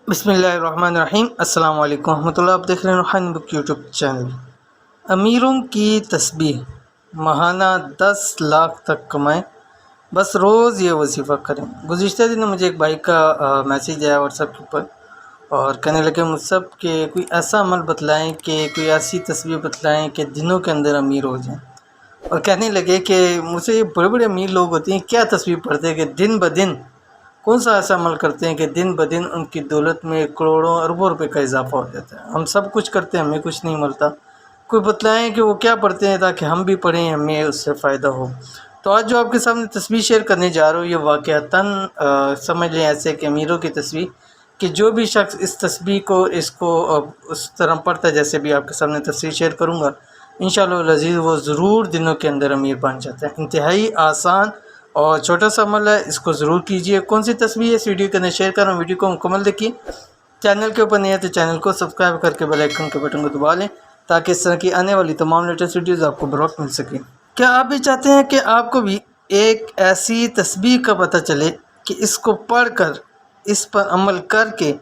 بسم اللہ الرحمن الرحیم۔ السلام علیکم ورحمۃ اللہ۔ آپ دیکھ رہے ہیں روحانی بک یوٹیوب چینل۔ امیروں کی تسبیح ماہانہ 10 لاکھ تک کمائیں، بس روز یہ وظیفہ کریں۔ گزشتہ دنوں مجھے ایک بھائی کا میسیج آیا واٹس ایپ کے اوپر اور کہنے لگے مجھ سب کہ کوئی ایسا عمل بتلائیں، کہ کوئی ایسی تسبیح بتلائیں کہ دنوں کے اندر امیر ہو جائیں، اور کہنے لگے کہ مجھ سے یہ بڑے بڑے امیر لوگ ہوتے ہیں، کیا تسبیح پڑھتے ہیں کہ دن بدن کون سا ایسا عمل کرتے ہیں کہ دن بدن ان کی دولت میں کروڑوں اربوں روپے کا اضافہ ہو جاتا ہے۔ ہم سب کچھ کرتے ہیں، ہمیں کچھ نہیں ملتا۔ کوئی بتلائیں کہ وہ کیا پڑھتے ہیں تاکہ ہم بھی پڑھیں، ہمیں اس سے فائدہ ہو۔ تو آج جو آپ کے سامنے تصویر شیئر کرنے جا رہا ہوں، یہ واقعتاً سمجھ لیں ایسے کہ امیروں کی تصویر، کہ جو بھی شخص اس تصویر کو اس طرح پڑھتا ہے جیسے بھی آپ کے سامنے تصویر شیئر کروں گا، انشاءاللہ العزیز وہ ضرور دنوں کے اندر امیر بن جاتا ہے۔ انتہائی آسان اور چھوٹا سا عمل ہے، اس کو ضرور کیجئے۔ کون سی تصویر ہے اس ویڈیو کے اندر شیئر کر رہا ہوں، ویڈیو کو مکمل دیکھیے۔ چینل کے اوپر نہیں ہے تو چینل کو سبسکرائب کر کے بیل آئیکن کے بٹن کو دبا لیں تاکہ اس طرح کی آنے والی تمام لیٹسٹ ویڈیوز آپ کو بروقت مل سکیں۔ کیا آپ بھی چاہتے ہیں کہ آپ کو بھی ایک ایسی تصویر کا پتہ چلے کہ اس کو پڑھ کر، اس پر عمل کر کے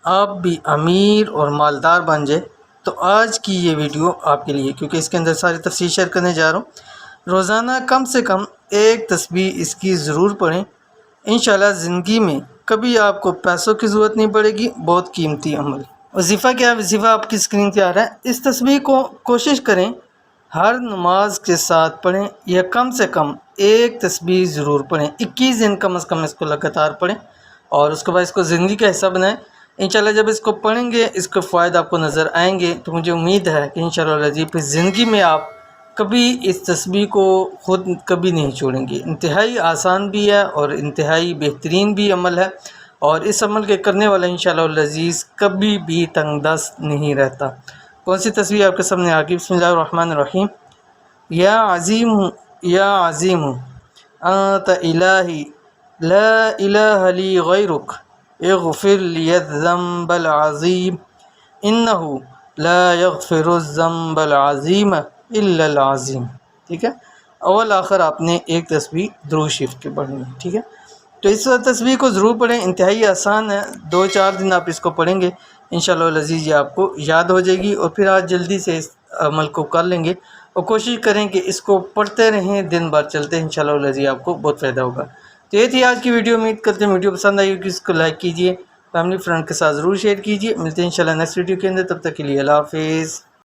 آپ بھی امیر اور مالدار بن جائے؟ تو آج کی یہ ویڈیو آپ کے لیے، کیونکہ اس کے اندر ساری تفصیل شیئر کرنے جا رہا ہوں۔ روزانہ کم سے کم ایک تسبیح اس کی ضرور پڑھیں، انشاءاللہ زندگی میں کبھی آپ کو پیسوں کی ضرورت نہیں پڑے گی۔ بہت قیمتی عمل۔ وظیفہ کیا ہے؟ وظیفہ آپ کی اسکرین پہ آ رہا ہے۔ اس تسبیح کو کوشش کریں ہر نماز کے ساتھ پڑھیں، یا کم سے کم ایک تسبیح ضرور پڑھیں۔ 21 دن کم از کم اس کو لگاتار پڑھیں، اور اس کے بعد اس کو زندگی کا حصہ بنائیں۔ انشاءاللہ جب اس کو پڑھیں گے، اس کے فوائد آپ کو نظر آئیں گے، تو مجھے امید ہے کہ انشاءاللہ العزیز پھر زندگی میں آپ کبھی اس تسبیح کو خود کبھی نہیں چھوڑیں گے۔ انتہائی آسان بھی ہے اور انتہائی بہترین بھی عمل ہے، اور اس عمل کے کرنے والا انشاءاللہ العزیز کبھی بھی تنگ دست نہیں رہتا۔ کون سی تسبیح آپ کے سامنے آگی؟ بسم اللہ الرحمن الرحیم۔ یا عظیم انت الہی لا الہ لی غیرک اغفر لی الذنب العظیم انہ لا یغفر الذنب العظیم الا العظیم۔ ٹھیک ہے، اول آخر آپ نے ایک تسبیح درود شریف کے پڑھنی ہے۔ ٹھیک ہے، تو اس تسبیح کو ضرور پڑھیں، انتہائی آسان ہے۔ 2-4 دن آپ اس کو پڑھیں گے، انشاءاللہ العزیز یہ آپ کو یاد ہو جائے گی، اور پھر آج جلدی سے اس عمل کو کر لیں گے، اور کوشش کریں کہ اس کو پڑھتے رہیں، دن بھر چلتے ہیں، انشاءاللہ العزیز آپ کو بہت فائدہ ہوگا۔ تو یہ تھی آج کی ویڈیو۔ امید کرتے ہیں ویڈیو پسند آئی ہوگی، اس کو لائک کیجیے، فیملی فرینڈ کے ساتھ ضرور شیئر کیجیے۔ ملتے ہیں انشاءاللہ نیکسٹ ویڈیو کے اندر، تب تک کے لیے اللہ حافظ۔